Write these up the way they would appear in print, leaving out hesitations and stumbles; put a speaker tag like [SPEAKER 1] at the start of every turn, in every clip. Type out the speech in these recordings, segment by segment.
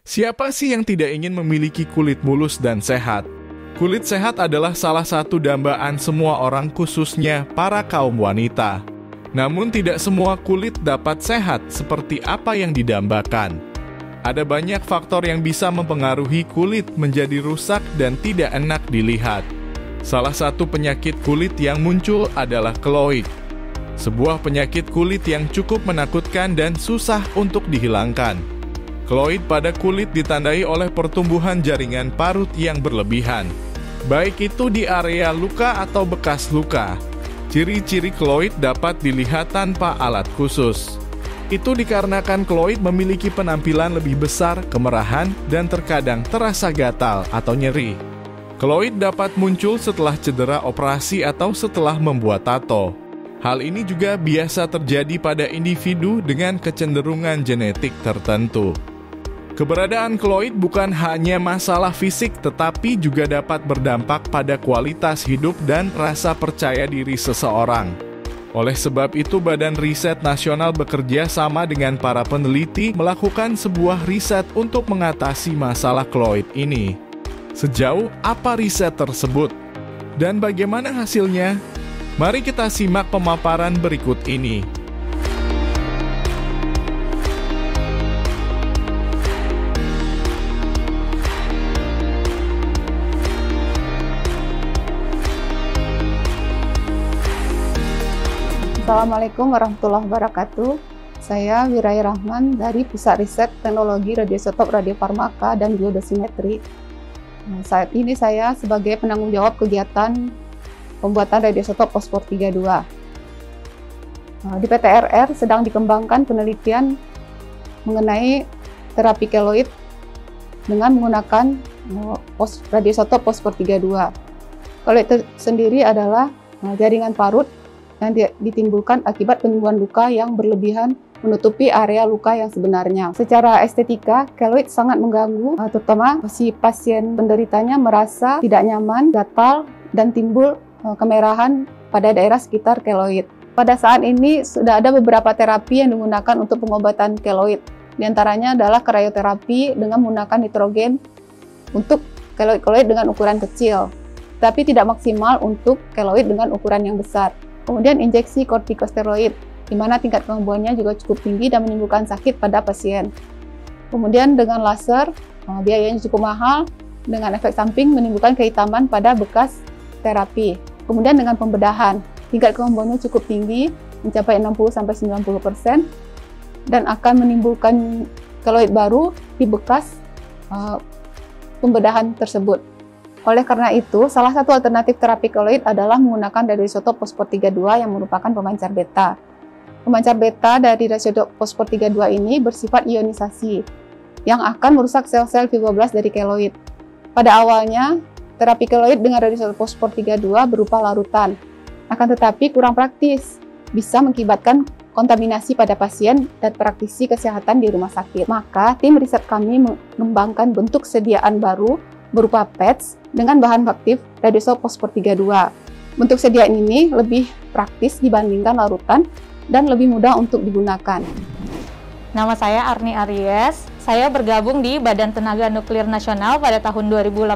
[SPEAKER 1] Siapa sih yang tidak ingin memiliki kulit mulus dan sehat? Kulit sehat adalah salah satu dambaan semua orang, khususnya para kaum wanita. Namun tidak semua kulit dapat sehat seperti apa yang didambakan. Ada banyak faktor yang bisa mempengaruhi kulit menjadi rusak dan tidak enak dilihat. Salah satu penyakit kulit yang muncul adalah keloid. Sebuah penyakit kulit yang cukup menakutkan dan susah untuk dihilangkan. Keloid pada kulit ditandai oleh pertumbuhan jaringan parut yang berlebihan, baik itu di area luka atau bekas luka. Ciri-ciri keloid dapat dilihat tanpa alat khusus. Itu dikarenakan keloid memiliki penampilan lebih besar, kemerahan, dan terkadang terasa gatal atau nyeri. Keloid dapat muncul setelah cedera operasi atau setelah membuat tato. Hal ini juga biasa terjadi pada individu dengan kecenderungan genetik tertentu. Keberadaan keloid bukan hanya masalah fisik, tetapi juga dapat berdampak pada kualitas hidup dan rasa percaya diri seseorang. Oleh sebab itu, Badan Riset Nasional bekerja sama dengan para peneliti melakukan sebuah riset untuk mengatasi masalah keloid ini. Sejauh apa riset tersebut? Dan bagaimana hasilnya? Mari kita simak pemaparan berikut ini.
[SPEAKER 2] Assalamualaikum warahmatullahi wabarakatuh. Saya Wirai Rahman dari Pusat Riset Teknologi Radioisotop Radiofarmaka dan Biodosimetri. Saat ini saya sebagai penanggung jawab kegiatan pembuatan radioisotop fosfor 32. Di PTRR sedang dikembangkan penelitian mengenai terapi keloid dengan menggunakan radioisotop fosfor 32. Keloid itu sendiri adalah jaringan parut yang ditimbulkan akibat penyembuhan luka yang berlebihan menutupi area luka yang sebenarnya. Secara estetika, keloid sangat mengganggu, terutama si pasien penderitanya merasa tidak nyaman, gatal, dan timbul kemerahan pada daerah sekitar keloid. Pada saat ini sudah ada beberapa terapi yang digunakan untuk pengobatan keloid. Di antaranya adalah krioterapi dengan menggunakan nitrogen untuk keloid-keloid dengan ukuran kecil, tapi tidak maksimal untuk keloid dengan ukuran yang besar. Kemudian injeksi kortikosteroid, di mana tingkat kesembuhannya juga cukup tinggi dan menimbulkan sakit pada pasien. Kemudian dengan laser, biayanya cukup mahal, dengan efek samping menimbulkan kehitaman pada bekas terapi. Kemudian dengan pembedahan, tingkat kesembuhannya cukup tinggi, mencapai 60-90%, dan akan menimbulkan keloid baru di bekas pembedahan tersebut. Oleh karena itu, salah satu alternatif terapi keloid adalah menggunakan radioisotop fosfor 32 yang merupakan pemancar beta. Pemancar beta dari radioisotop fosfor 32 ini bersifat ionisasi yang akan merusak sel-sel fibroblast dari keloid. Pada awalnya, terapi keloid dengan radioisotop fosfor 32 berupa larutan, akan tetapi kurang praktis, bisa mengakibatkan kontaminasi pada pasien dan praktisi kesehatan di rumah sakit. Maka, tim riset kami mengembangkan bentuk sediaan baru berupa pads dengan bahan aktif radioisotop fosfor 32. Bentuk sediaan ini lebih praktis dibandingkan larutan dan lebih mudah untuk digunakan.
[SPEAKER 3] Nama saya Arni Aries. Saya bergabung di Badan Tenaga Nuklir Nasional pada tahun 2018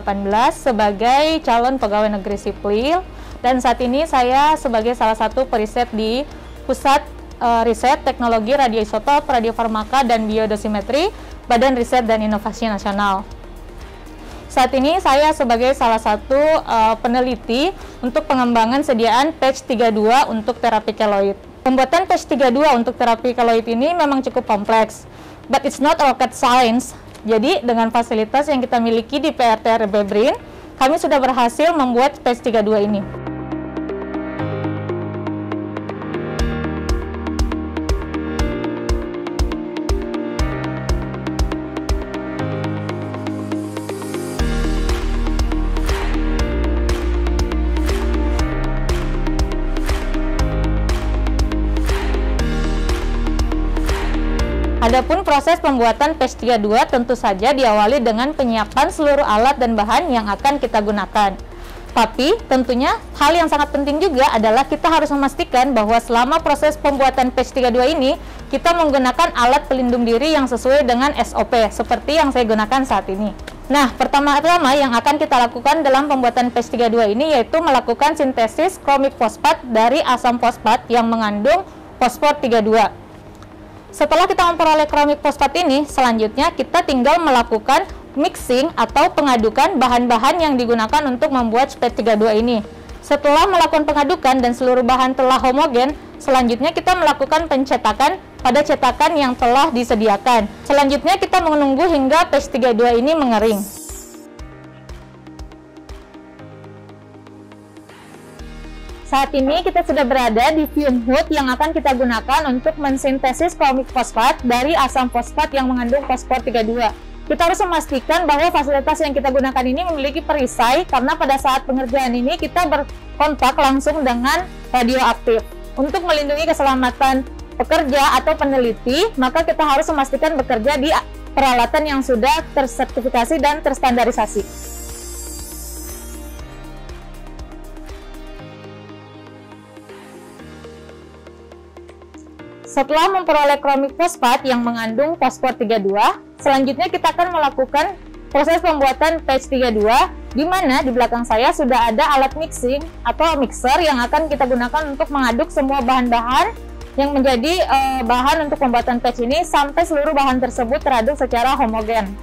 [SPEAKER 3] sebagai calon pegawai negeri sipil, dan saat ini saya sebagai salah satu periset di Pusat Riset Teknologi Radioisotop Radiofarmaka dan Biodosimetri Badan Riset dan Inovasi Nasional. Saat ini saya sebagai salah satu peneliti untuk pengembangan sediaan patch 32 untuk terapi keloid. Pembuatan patch 32 untuk terapi keloid ini memang cukup kompleks, but it's not rocket science. Jadi dengan fasilitas yang kita miliki di PRTRB BRIN, kami sudah berhasil membuat patch 32 ini. Adapun proses pembuatan patch 32 tentu saja diawali dengan penyiapan seluruh alat dan bahan yang akan kita gunakan. Tapi tentunya hal yang sangat penting juga adalah kita harus memastikan bahwa selama proses pembuatan patch 32 ini kita menggunakan alat pelindung diri yang sesuai dengan SOP seperti yang saya gunakan saat ini. Nah, pertama-tama yang akan kita lakukan dalam pembuatan patch 32 ini yaitu melakukan sintesis kromik fosfat dari asam fosfat yang mengandung fosfor 32. Setelah kita memperoleh kromik fosfat ini, selanjutnya kita tinggal melakukan mixing atau pengadukan bahan-bahan yang digunakan untuk membuat patch 32 ini. Setelah melakukan pengadukan dan seluruh bahan telah homogen, selanjutnya kita melakukan pencetakan pada cetakan yang telah disediakan. Selanjutnya kita menunggu hingga patch 32 ini mengering. Saat ini kita sudah berada di fume hood yang akan kita gunakan untuk mensintesis kromik fosfat dari asam fosfat yang mengandung fosfor 32. Kita harus memastikan bahwa fasilitas yang kita gunakan ini memiliki perisai karena pada saat pengerjaan ini kita berkontak langsung dengan radioaktif. Untuk melindungi keselamatan pekerja atau peneliti, maka kita harus memastikan bekerja di peralatan yang sudah tersertifikasi dan terstandarisasi. Setelah memperoleh kromik fosfat yang mengandung fosfor 32, selanjutnya kita akan melakukan proses pembuatan patch 32, di mana di belakang saya sudah ada alat mixing atau mixer yang akan kita gunakan untuk mengaduk semua bahan-bahan yang menjadi bahan untuk pembuatan patch ini sampai seluruh bahan tersebut teraduk secara homogen.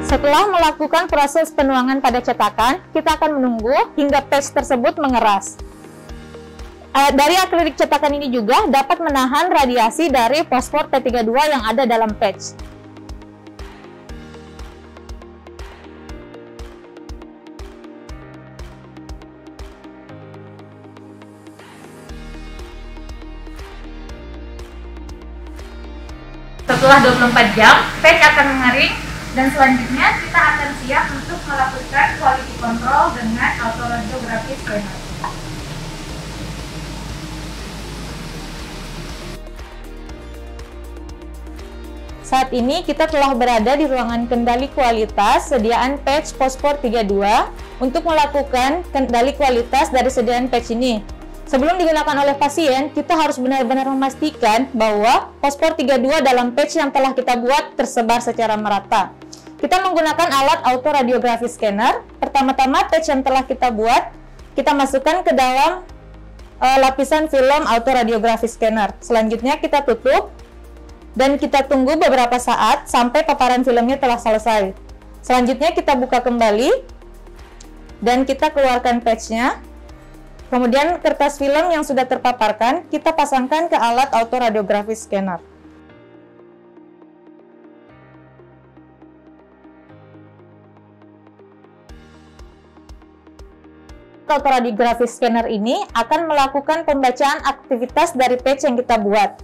[SPEAKER 3] Setelah melakukan proses penuangan pada cetakan, kita akan menunggu hingga patch tersebut mengeras. Dari akrilik cetakan ini juga dapat menahan radiasi dari fosfor T32 yang ada dalam patch. Setelah 24 jam, patch akan mengering. Dan selanjutnya kita akan siap untuk melakukan quality control dengan autoradiographic scanner. Saat ini kita telah berada di ruangan kendali kualitas sediaan patch fosfor 32 untuk melakukan kendali kualitas dari sediaan patch ini. Sebelum digunakan oleh pasien, kita harus benar-benar memastikan bahwa fosfor 32 dalam patch yang telah kita buat tersebar secara merata. Kita menggunakan alat autoradiographic scanner. Pertama-tama patch yang telah kita buat, kita masukkan ke dalam lapisan film autoradiographic scanner. Selanjutnya kita tutup dan kita tunggu beberapa saat sampai paparan filmnya telah selesai. Selanjutnya kita buka kembali dan kita keluarkan patchnya. Kemudian kertas film yang sudah terpaparkan kita pasangkan ke alat autoradiographic scanner. Autoradiographic scanner ini akan melakukan pembacaan aktivitas dari patch yang kita buat.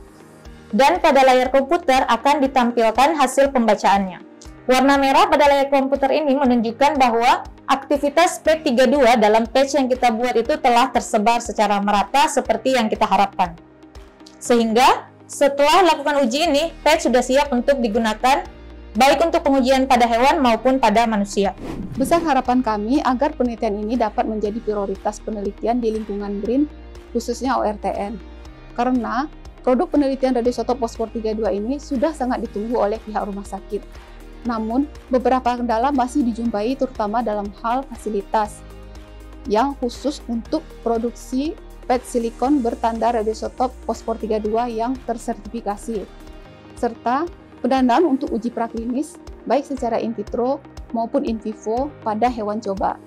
[SPEAKER 3] Dan pada layar komputer akan ditampilkan hasil pembacaannya. Warna merah pada layar komputer ini menunjukkan bahwa aktivitas P32 dalam patch yang kita buat itu telah tersebar secara merata seperti yang kita harapkan. Sehingga setelah lakukan uji ini, patch sudah siap untuk digunakan baik untuk pengujian pada hewan maupun pada manusia.
[SPEAKER 2] Besar harapan kami agar penelitian ini dapat menjadi prioritas penelitian di lingkungan BRIN, khususnya ORTN. Karena produk penelitian radioisotop fosfor 32 ini sudah sangat ditunggu oleh pihak rumah sakit. Namun, beberapa kendala masih dijumpai terutama dalam hal fasilitas yang khusus untuk produksi PET silikon bertanda radioisotop fosfor 32 yang tersertifikasi, serta pendanaan untuk uji praklinis baik secara in vitro maupun in vivo pada hewan coba.